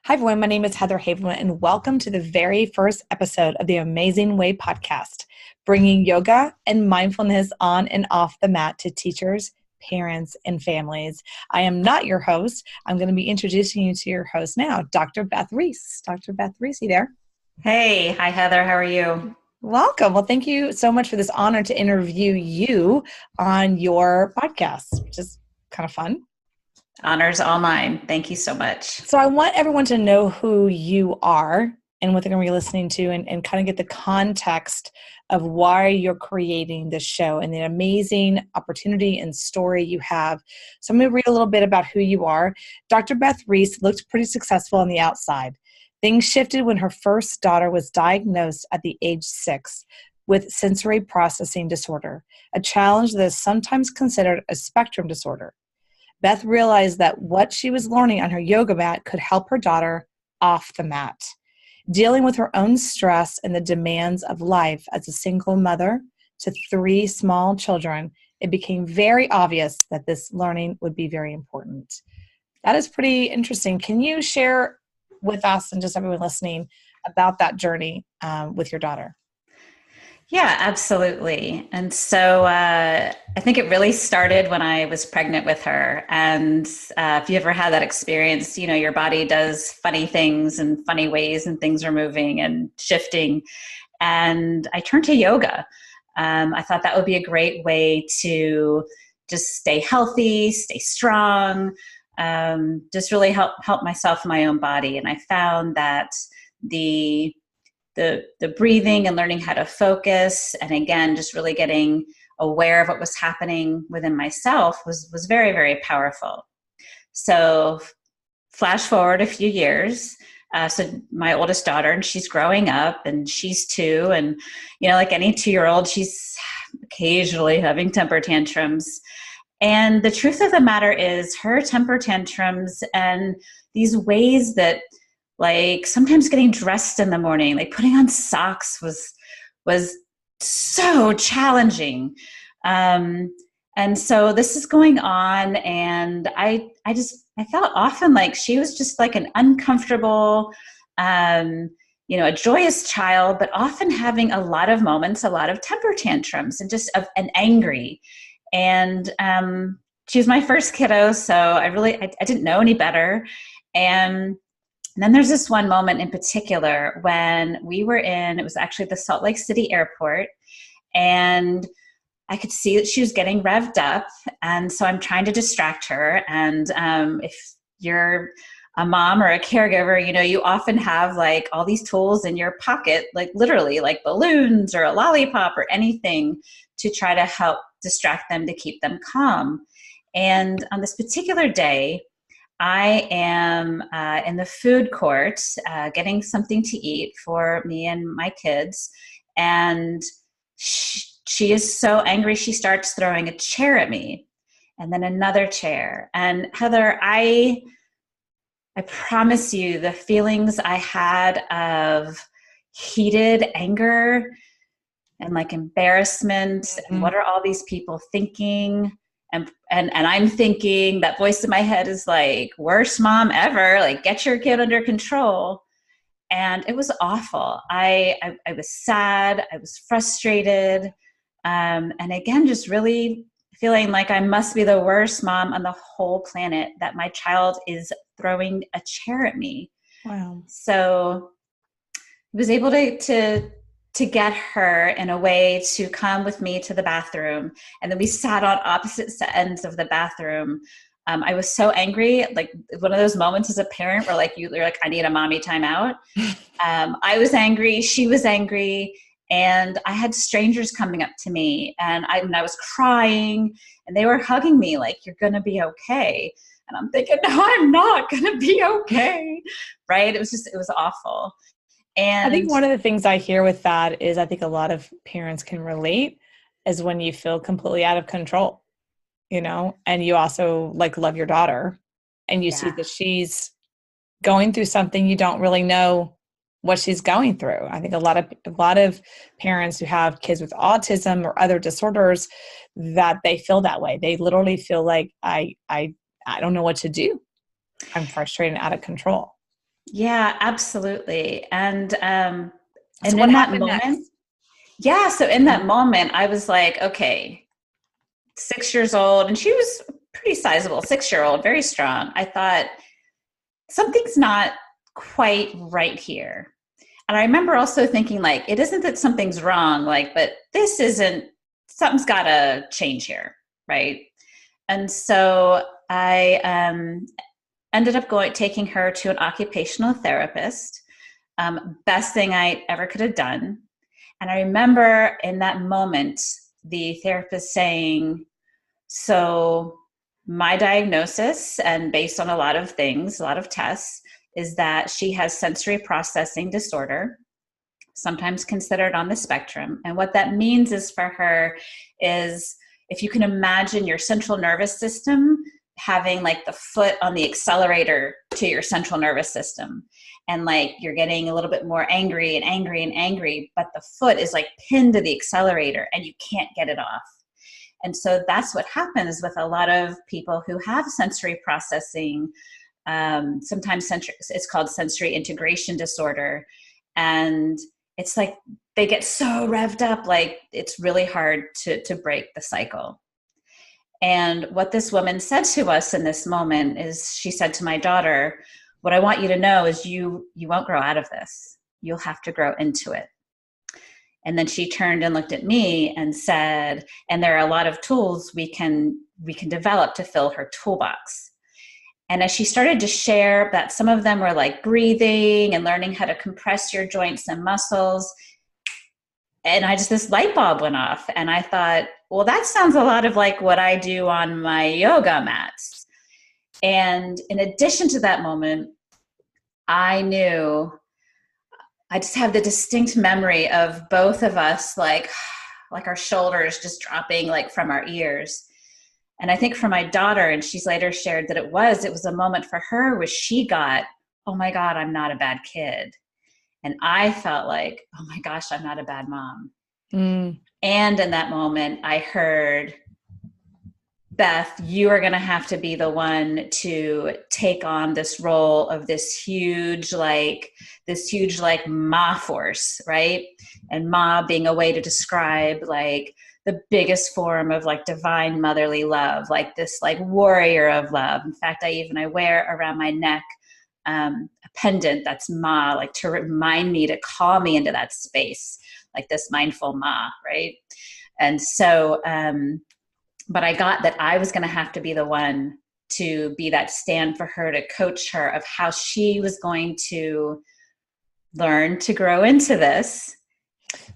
Hi, everyone. My name is Heather Havenwood, and welcome to the very first episode of the OHMazing Way Podcast, bringing yoga and mindfulness on and off the mat to teachers, parents, and families. I am not your host. I'm going to be introducing you to your host now, Dr. Beth Reese. Dr. Beth Reese, you there? Hey, hi, Heather. How are you? Welcome. Well, thank you so much for this honor to interview you on your podcast, which is kind of fun. Honors all mine. Thank you so much. So I want everyone to know who you are and what they're going to be listening to and kind of get the context of why you're creating this show and the amazing opportunity and story you have. So I'm going to read a little bit about who you are. Dr. Beth Reese looked pretty successful on the outside. Things shifted when her first daughter was diagnosed at the age 6 with sensory processing disorder, a challenge that is sometimes considered a spectrum disorder. Beth realized that what she was learning on her yoga mat could help her daughter off the mat. Dealing with her own stress and the demands of life as a single mother to 3 small children, it became very obvious that this learning would be very important. That is pretty interesting. Can you share with us and just everyone listening about that journey with your daughter? Yeah, absolutely. And so I think it really started when I was pregnant with her. And if you ever had that experience, you know, your body does funny things in funny ways and things are moving and shifting. And I turned to yoga. I thought that would be a great way to just stay healthy, stay strong, just really help myself in my own body. And I found that the breathing and learning how to focus, and again, just really getting aware of what was happening within myself was very, very powerful. So flash forward a few years. So my oldest daughter, and she's growing up and she's 2. And, you know, like any 2-year-old, she's occasionally having temper tantrums. And the truth of the matter is her temper tantrums and these ways that, like, sometimes getting dressed in the morning, like putting on socks was so challenging. And so this is going on, and I felt often like she was just like an uncomfortable, a joyous child, but often having a lot of moments, a lot of temper tantrums and angry. And she was my first kiddo, so I didn't know any better. And then there's this one moment in particular when it was actually the Salt Lake City airport, and I could see that she was getting revved up. And so I'm trying to distract her. And if you're a mom or a caregiver, you know, you often have like all these tools in your pocket, like literally like balloons or a lollipop or anything to try to help distract them, to keep them calm. And on this particular day, I am in the food court getting something to eat for me and my kids. And she is so angry, she starts throwing a chair at me and then another chair. And Heather, I promise you the feelings I had of heated anger and like embarrassment and what are all these people thinking? And I'm thinking, that voice in my head is like, worst mom ever, like get your kid under control. And it was awful. I was sad. I was frustrated. And again, just really feeling like I must be the worst mom on the whole planet, that my child is throwing a chair at me. Wow. So I was able to get her in a way to come with me to the bathroom. And then we sat on opposite ends of the bathroom. I was so angry, like one of those moments as a parent where like you're like, I need a mommy timeout. I was angry. She was angry. And I had strangers coming up to me, and I was crying, and they were hugging me like, you're going to be okay. And I'm thinking, no, I'm not going to be okay. Right. It was awful. And I think one of the things I hear with that is I think a lot of parents can relate is when you feel completely out of control, you know, and you also like love your daughter and you see that she's going through something you don't really know what she's going through. I think a lot of parents who have kids with autism or other disorders, that they feel that way. They literally feel like I don't know what to do. I'm frustrated and out of control. Yeah, absolutely. So And what in that happened moment, next? yeah, so in that moment, I was like, okay, 6 years old, and she was pretty sizable, 6 year old, very strong. I thought something's not quite right here. And I remember also thinking, like, it isn't that something's wrong, like, but this isn't, something's got to change here, right? And so I ended up taking her to an occupational therapist. Best thing I ever could have done. And I remember in that moment, the therapist saying, so my diagnosis, and based on a lot of things, a lot of tests, is that she has sensory processing disorder, sometimes considered on the spectrum. And what that means is for her is, if you can imagine your central nervous system having like the foot on the accelerator to your central nervous system, and like you're getting a little bit more angry and angry and angry, but the foot is like pinned to the accelerator and you can't get it off. And so that's what happens with a lot of people who have sensory processing. Sometimes it's called sensory integration disorder. And it's like they get so revved up, like it's really hard to break the cycle. And what this woman said to us in this moment is, she said to my daughter, what I want you to know is you won't grow out of this. You'll have to grow into it. And then she turned and looked at me and said, and there are a lot of tools we can develop to fill her toolbox. And as she started to share that, some of them were like breathing and learning how to compress your joints and muscles. And this light bulb went off. And I thought, well, that sounds a lot of like what I do on my yoga mats. And in addition to that moment, I knew, I just have the distinct memory of both of us, like our shoulders just dropping like from our ears. And I think for my daughter, and she's later shared that it was a moment for her where she got, oh my God, I'm not a bad kid. And I felt like, oh my gosh, I'm not a bad mom. Mm. And in that moment, I heard, Beth, you are going to have to be the one to take on this role of this huge ma force, right? And ma being a way to describe like the biggest form of like divine motherly love, like this like warrior of love. In fact, I wear around my neck a pendant that's ma, like to remind me, to call me into that space, like this mindful ma, right? And so, but I got that I was going to have to be the one to be that stand for her, to coach her of how she was going to learn to grow into this,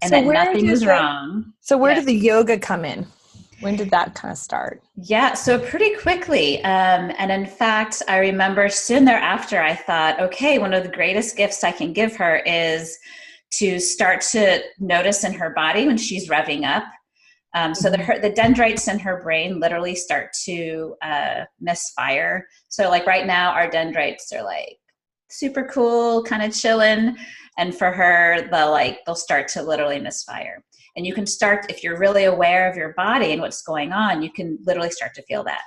and So that nothing was wrong. So where Yes. did the yoga come in? When did that kind of start? Yeah, so pretty quickly. And in fact, I remember soon thereafter, I thought, okay, one of the greatest gifts I can give her is to start to notice in her body when she's revving up. So the dendrites in her brain literally start to misfire. So like right now, our dendrites are like super cool, kind of chilling. And for her, they'll start to literally misfire. And you can start, if you're really aware of your body and what's going on, you can literally start to feel that.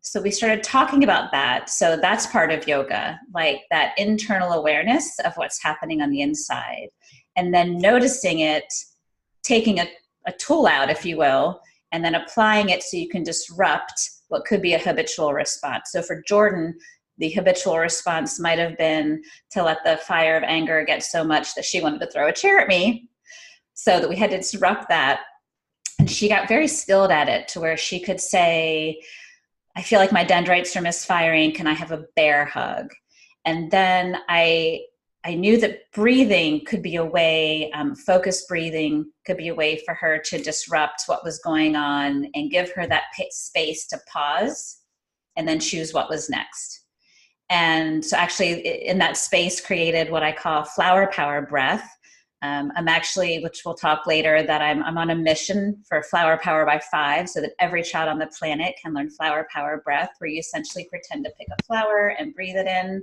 So we started talking about that. So that's part of yoga, like that internal awareness of what's happening on the inside. And then noticing it, taking a tool out, if you will, and then applying it so you can disrupt what could be a habitual response. So for Jordan, the habitual response might have been to let the fire of anger get so much that she wanted to throw a chair at me, so that we had to disrupt that. And she got very skilled at it, to where she could say, I feel like my dendrites are misfiring. Can I have a bear hug? And then I knew that breathing could be a way, focused breathing could be a way for her to disrupt what was going on and give her that space to pause and then choose what was next. And so actually in that space created what I call flower power breath. I'm actually, which we'll talk later, that I'm on a mission for Flower Power by 5, so that every child on the planet can learn flower power breath, where you essentially pretend to pick a flower and breathe it in.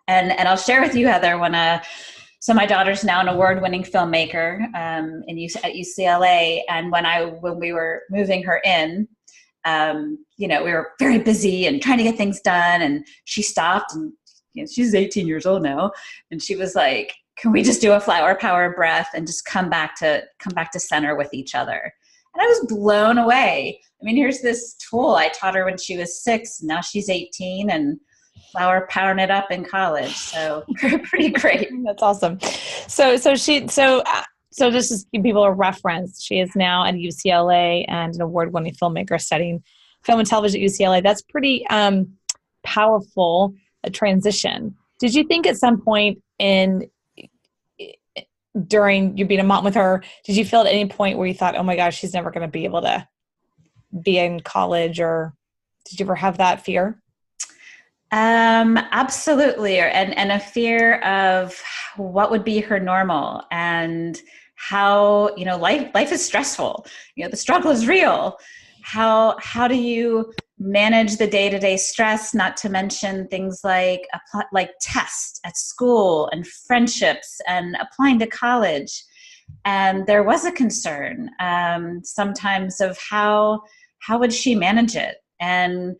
And I'll share with you, Heather, so my daughter's now an award-winning filmmaker at UCLA. And when we were moving her in, We were very busy and trying to get things done. And she stopped, and she's 18 years old now. And she was like, can we just do a flower power breath and just come back to center with each other? And I was blown away. I mean, here's this tool I taught her when she was 6. Now she's 18 and flower powering it up in college. So pretty great. That's awesome. So just to give people a reference, she is now at UCLA and an award-winning filmmaker studying film and television at UCLA. That's pretty powerful a transition. Did you think at some point during you being a mom with her, did you feel at any point where you thought, oh my gosh, she's never going to be able to be in college, or did you ever have that fear? Absolutely. And a fear of what would be her normal, and how, life is stressful. The struggle is real. How do you manage the day-to-day stress, not to mention things like tests at school and friendships and applying to college. And there was a concern sometimes of how would she manage it? And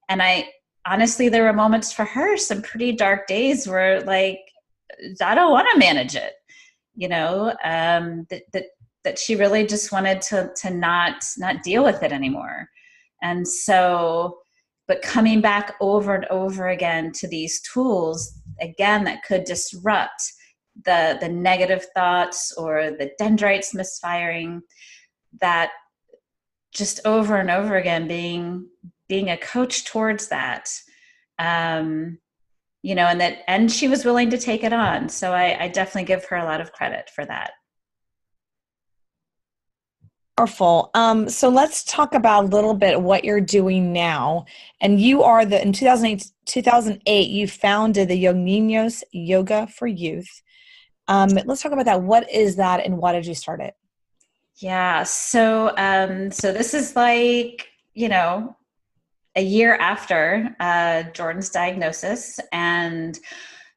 I honestly, there were moments for her, some pretty dark days where I don't want to manage it, that she really just wanted to not deal with it anymore. And so, but coming back over and over again to these tools, again, that could disrupt the negative thoughts or the dendrites misfiring, that just over and over again being a coach towards that, and she was willing to take it on. So I definitely give her a lot of credit for that. Powerful. So let's talk about a little bit what you're doing now. And you are in 2008, you founded the Young Niños Yoga for Youth. Let's talk about that. What is that, and why did you start it? Yeah. So this is a year after Jordan's diagnosis. And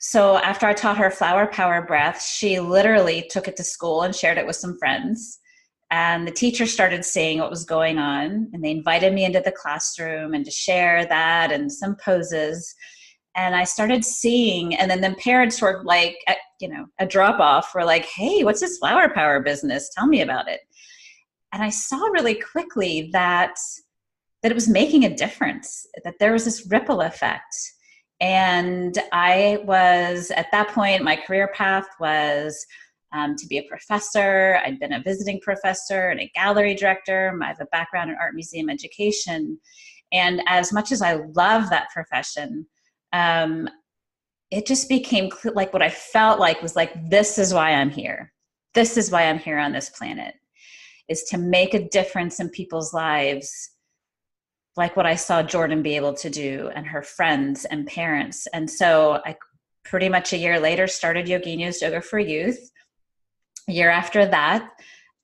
so after I taught her flower power breath, she literally took it to school and shared it with some friends. And the teacher started seeing what was going on, and they invited me into the classroom and to share that and some poses. And I started seeing, and then the parents were a drop off were like, hey, what's this flower power business? Tell me about it. And I saw really quickly that it was making a difference, that there was this ripple effect. And I was, at that point, my career path was to be a professor. I'd been a visiting professor and a gallery director. I have a background in art museum education. And as much as I love that profession, it just became what I felt like was this is why I'm here. This is why I'm here on this planet, is to make a difference in people's lives, like what I saw Jordan be able to do, and her friends and parents. And so I pretty much a year later started Yogini's Yoga for Youth. A year after that,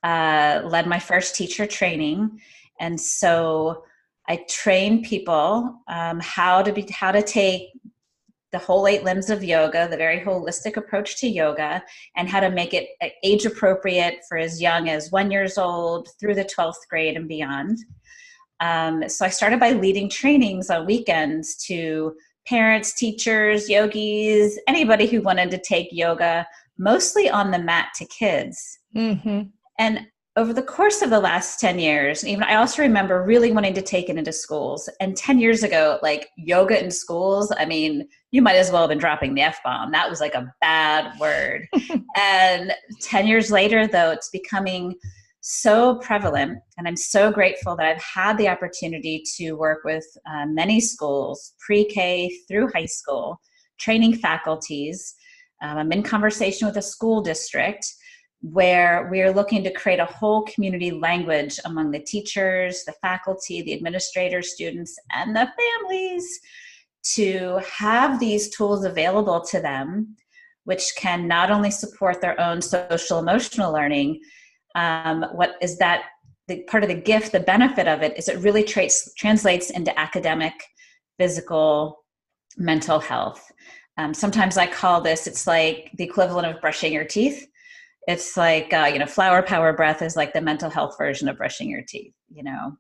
led my first teacher training. And so I train people how to take the whole 8 limbs of yoga, the very holistic approach to yoga, and how to make it age appropriate for as young as 1 year old through the 12th grade and beyond. So I started by leading trainings on weekends to parents, teachers, yogis, anybody who wanted to take yoga, mostly on the mat, to kids. Mm-hmm. And over the course of the last 10 years, even I also remember really wanting to take it into schools. And 10 years ago, yoga in schools, I mean, you might as well have been dropping the F-bomb. That was a bad word. And 10 years later, though, it's becoming so prevalent. And I'm so grateful that I've had the opportunity to work with many schools, pre-K through high school, training faculties. I'm in conversation with a school district where we're looking to create a whole community language among the teachers, the faculty, the administrators, students, and the families, to have these tools available to them, which can not only support their own social emotional learning. What is that the part of the gift, the benefit of it is it really translates into academic, physical, mental health. Sometimes I call this, it's like the equivalent of brushing your teeth. It's like, flower power breath is like the mental health version of brushing your teeth,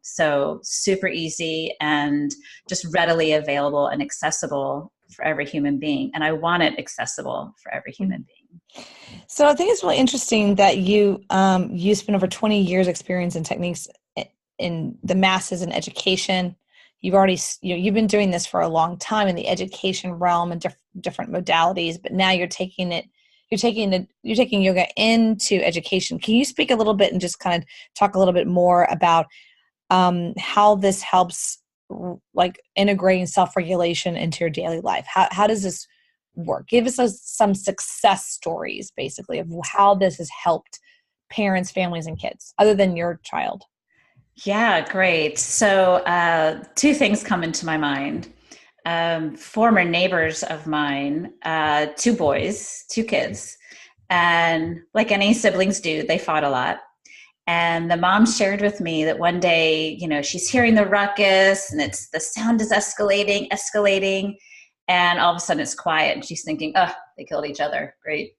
so super easy and just readily available and accessible for every human being. And I want it accessible for every human being. So I think it's really interesting that you spent over 20 years experience in techniques in the masses and education. You've already, you've been doing this for a long time in the education realm and different modalities, but now you're taking yoga into education. Can you speak a little bit and just kind of talk a little bit more about how this helps, like integrating self-regulation into your daily life? How does this work? Give us some success stories, basically, of how this has helped parents, families, and kids, other than your child. Yeah, great. So two things come into my mind. Former neighbors of mine, two boys, two kids, and like any siblings do, they fought a lot. And the mom shared with me that one day, she's hearing the ruckus and the sound is escalating. And all of a sudden it's quiet. And she's thinking, oh, they killed each other. Great.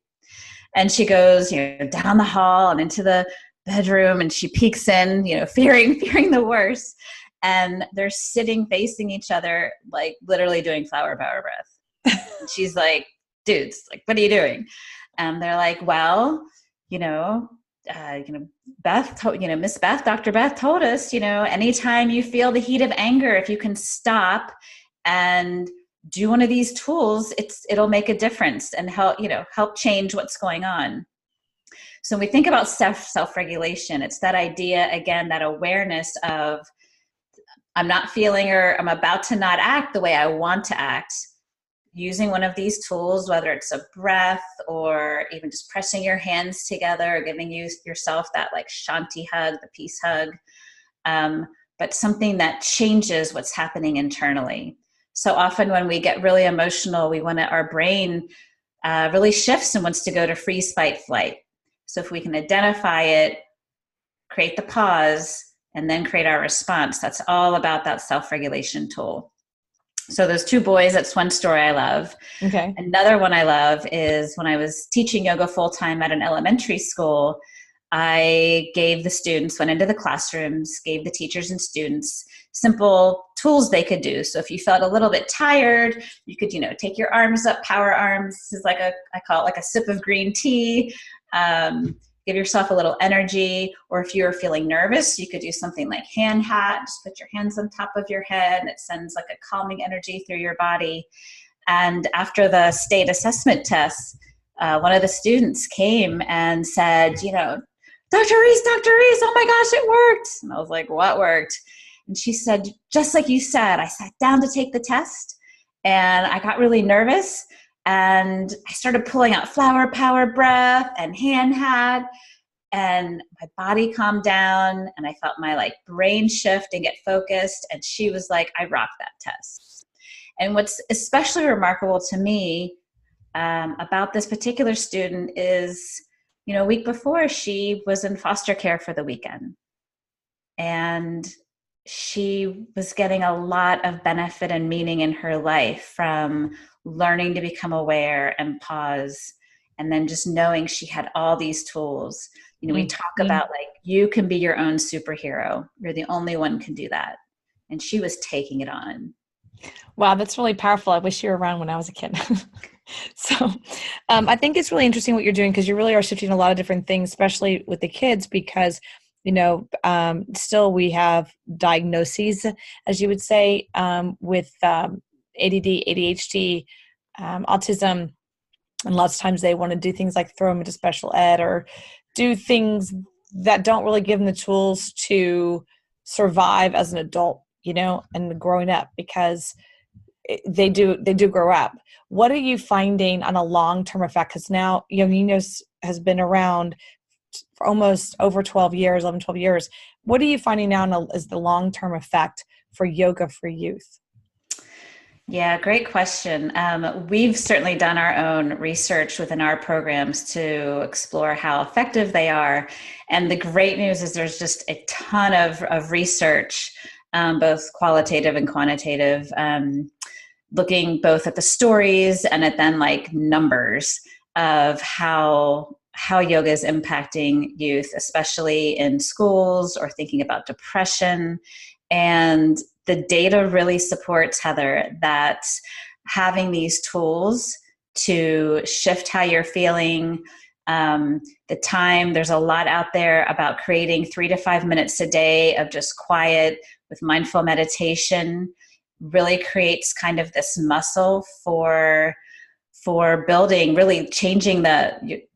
And she goes, down the hall and into the bedroom, and she peeks in, fearing the worst. And they're sitting facing each other, like literally doing flower power breath. And she's like, dudes, like, what are you doing? And they're like, well, Beth, Miss Beth, Dr. Beth told us, anytime you feel the heat of anger, if you can stop and do one of these tools, it'll make a difference and help change what's going on. So when we think about self-regulation, it's that idea, again, that awareness of I'm not feeling or I'm about to not act the way I want to act. Using one of these tools, whether it's a breath or even just pressing your hands together or giving yourself that like Shanti hug, the peace hug, but something that changes what's happening internally. So often when we get really emotional, our brain really shifts and wants to go to freeze, fight, flight. So if we can identify it, create the pause, and then create our response, that's all about that self-regulation tool. So those two boys, that's one story I love. Okay. Another one I love is when I was teaching yoga full-time at an elementary school, I gave the students, went into the classrooms, gave the teachers and students simple tools they could do. So if you felt a little bit tired, you could, take your arms up, power arms. This is I call it like a sip of green tea. Give yourself a little energy. Or if you're feeling nervous, you could do something like hand hat. Just put your hands on top of your head and it sends like a calming energy through your body. And after the state assessment test, one of the students came and said, Dr. Reese, oh my gosh, it worked. And I was like, what worked? And she said, just like you said, I sat down to take the test and I got really nervous. And I started pulling out flower power breath and hand hat, and my body calmed down and I felt my brain shift and get focused. And she was like, I rocked that test. And what's especially remarkable to me about this particular student is, a week before she was in foster care for the weekend. And she was getting a lot of benefit and meaning in her life from learning to become aware and pause, and then just knowing she had all these tools. We talk about you can be your own superhero. You're the only one can do that. And she was taking it on. Wow, that's really powerful. I wish you were around when I was a kid. So I think it's really interesting what you're doing, because you really are shifting a lot of different things, especially with the kids, because still we have diagnoses, as you would say, with ADD, ADHD, autism, and lots of times they want to do things like throw them into special ed or do things that don't really give them the tools to survive as an adult, and growing up, because they do grow up. What are you finding on a long-term effect? Because now Young Enos has been around for almost over 12 years. What are you finding now as the long-term effect for yoga for youth? Yeah, great question. We've certainly done our own research within our programs to explore how effective they are. And the great news is there's just a ton of research, both qualitative and quantitative, looking both at the stories and at then numbers of how how yoga is impacting youth, especially in schools or thinking about depression. And the data really supports, Heather, that having these tools to shift how you're feeling, there's a lot out there about creating 3 to 5 minutes a day of just quiet with mindful meditation, really creates kind of this muscle for building, really changing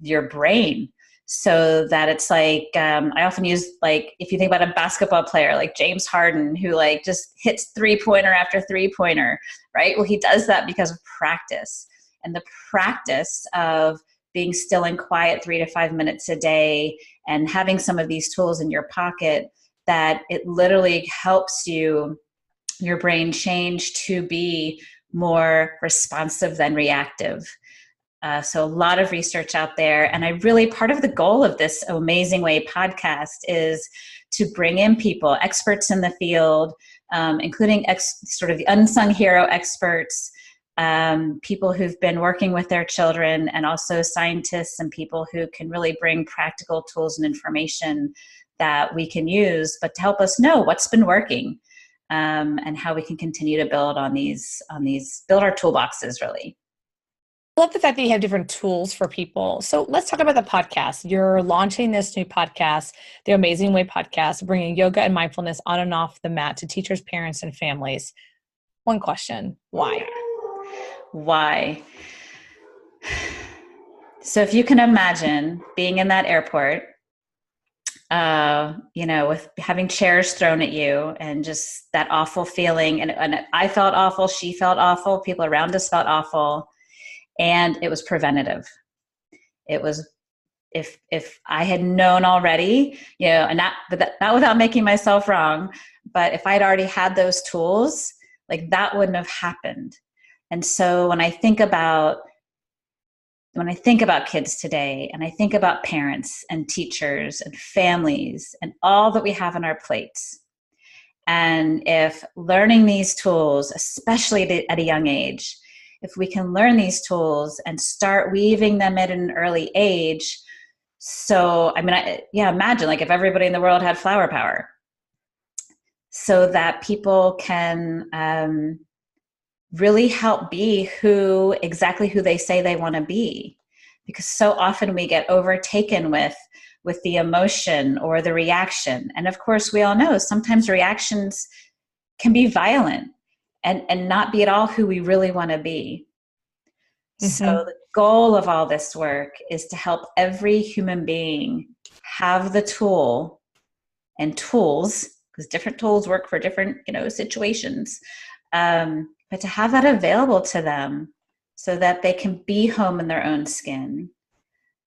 your brain, so that it's like, I often use, like, if you think about a basketball player like James Harden, who like just hits 3-pointer after 3-pointer, right? Well, he does that because of practice, and the practice of being still and quiet 3 to 5 minutes a day and having some of these tools in your pocket, that it literally helps your brain change to be more responsive than reactive. So a lot of research out there. And part of the goal of this OHMazing Way podcast is to bring in people, experts in the field, including sort of the unsung hero experts, people who've been working with their children, and also scientists and people who can really bring practical tools and information that we can use, but to help us know what's been working, and how we can continue to build on these, build our toolboxes, really. I love the fact that you have different tools for people. So let's talk about the podcast. You're launching this new podcast, the OHMazing Way Podcast, bringing yoga and mindfulness on and off the mat to teachers, parents, and families. One question: why? Why? So if you can imagine being in that airport, with having chairs thrown at you and just that awful feeling. And I felt awful. She felt awful. People around us felt awful. And it was preventative. It was, if I had known already, and not without making myself wrong, but if I'd already had those tools, like, that wouldn't have happened. And so when I think about kids today, and I think about parents and teachers and families and all that we have on our plates, and if learning ththese tools, especially at a young age, if we can learn these tools and start weaving them at an early age. So, imagine like if everybody in the world had flower power, so that people can really help be exactly who they say they want to be. Because so often we get overtaken with the emotion or the reaction. And of course, we all know sometimes reactions can be violent and not be at all who we really want to be. Mm-hmm. So the goal of all this work is to help every human being have the tools, because different tools work for different, situations, but to have that available to them so that they can be home in their own skin,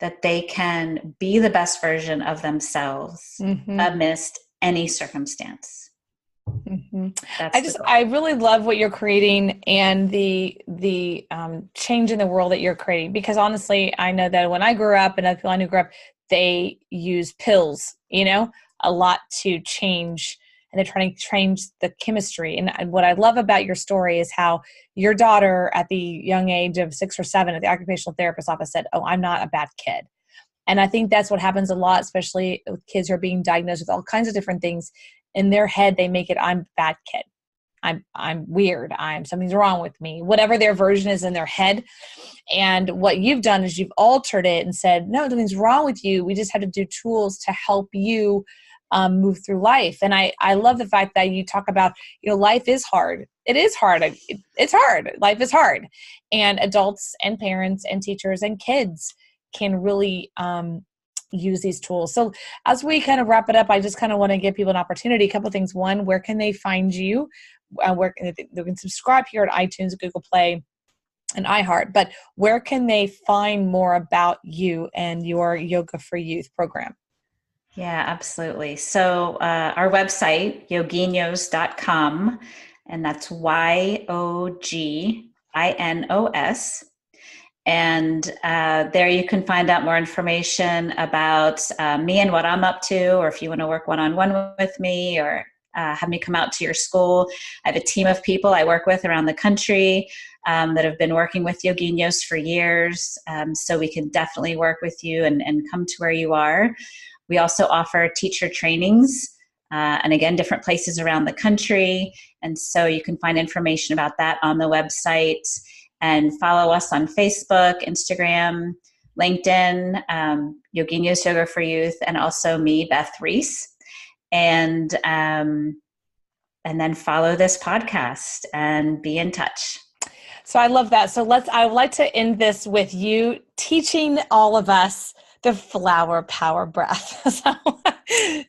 that they can be the best version of themselves, mm-hmm. amidst any circumstance. Mm-hmm. I really love what you're creating and the change in the world that you're creating, because honestly, I know that when I grew up and other people I knew grew up, they use pills, a lot to change, and they're trying to change the chemistry. And what I love about your story is how your daughter at the young age of 6 or 7 at the occupational therapist's office said, "Oh, I'm not a bad kid." And I think that's what happens a lot, especially with kids who are being diagnosed with all kinds of different things. In their head, they make it, "I'm a bad kid. I'm weird. Something's wrong with me," whatever their version is in their head. And what you've done is you've altered it and said, "No, nothing's wrong with you. We just have to do tools to help you move through life." And I love the fact that you talk about, life is hard. It is hard. It's hard. Life is hard. And adults and parents and teachers and kids can really use these tools. So as we kind of wrap it up, I just kind of want to give people an opportunity. A couple of things. One, where can they find you? Where they can subscribe here at iTunes, Google Play, and iHeart. But where can they find more about you and your Yoga for Youth program? Yeah, absolutely. So our website, yoginos.com, and that's YOGINOS. And there you can find out more information about me and what I'm up to, or if you want to work one-on-one with me, or have me come out to your school. I have a team of people I work with around the country that have been working with Yoginos for years. So we can definitely work with you and come to where you are. We also offer teacher trainings, and again, different places around the country. And so you can find information about that on the website, and follow us on Facebook, Instagram, LinkedIn, Yoginos Yoga for Youth, and also me, Beth Reese. And then follow this podcast and be in touch. So I love that. So I would like to end this with you teaching all of us the flower power breath. So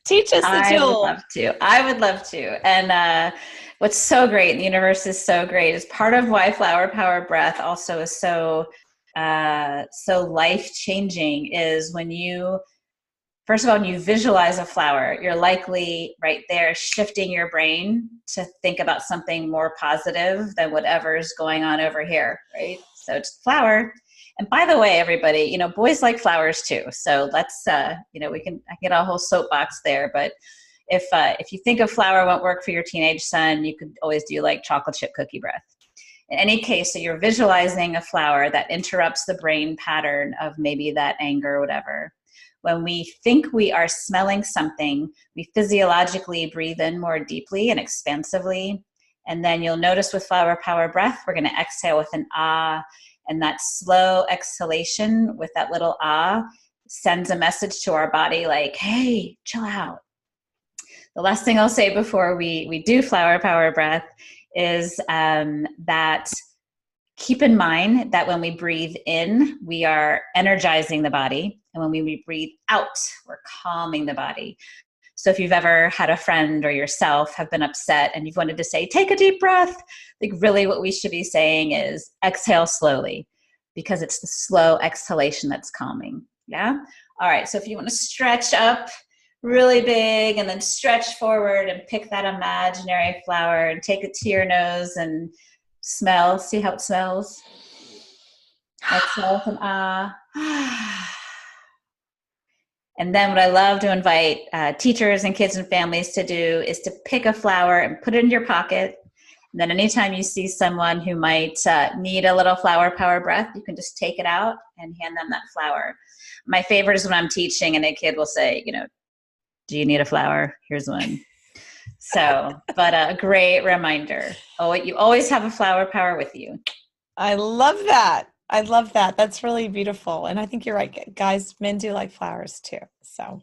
teach us the tool. I would love to. And what's so great, the universe is so great, is part of why flower power breath also is so life-changing is when you, first of all, when you visualize a flower, you're likely right there shifting your brain to think about something more positive than whatever's going on over here, right? So it's flower. And by the way, everybody, boys like flowers too. So let's, I can get a whole soapbox there. But if you think a flower won't work for your teenage son, you could always do like chocolate chip cookie breath. In any case, so you're visualizing a flower that interrupts the brain pattern of maybe that anger or whatever. When we think we are smelling something, we physiologically breathe in more deeply and expansively. And then you'll notice with flower power breath, we're going to exhale with an ah. And that slow exhalation with that little ah sends a message to our body like, hey, chill out. The last thing I'll say before we do flower power breath is that keep in mind that when we breathe in, we are energizing the body. And when we breathe out, we're calming the body. So if you've ever had a friend or yourself have been upset and you've wanted to say, take a deep breath, like really what we should be saying is exhale slowly, because it's the slow exhalation that's calming. Yeah. All right. So if you want to stretch up really big and then stretch forward and pick that imaginary flower and take it to your nose and smell, see how it smells. Exhale with an ah. And then what I love to invite teachers and kids and families to do is to pick a flower and put it in your pocket. And then anytime you see someone who might need a little flower power breath, you can just take it out and hand them that flower. My favorite is when I'm teaching and a kid will say, do you need a flower? Here's one. So, but a great reminder. Oh, you always have a flower power with you. I love that. I love that. That's really beautiful. And I think you're right. Guys, men do like flowers too. So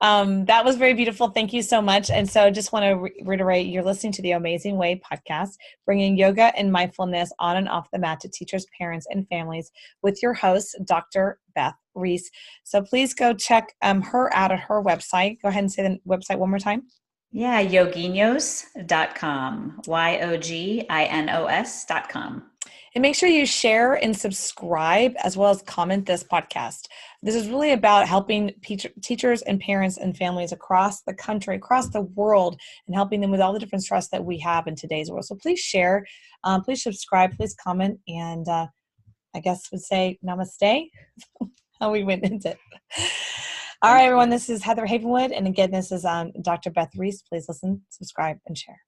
that was very beautiful. Thank you so much. And so just want to reiterate, you're listening to the OHMazing Way podcast, bringing yoga and mindfulness on and off the mat to teachers, parents, and families with your host, Dr. Beth Reese. So please go check her out at her website. Go ahead and say the website one more time. Yeah, yoginos.com, yoginos.com. And make sure you share and subscribe as well as comment this podcast. This is really about helping teachers and parents and families across the country, across the world, and helping them with all the different stress that we have in today's world. So please share, please subscribe, please comment, and I guess would say namaste. How we went into it. All right, everyone, this is Heather Havenwood. And again, this is Dr. Beth Reese. Please listen, subscribe, and share.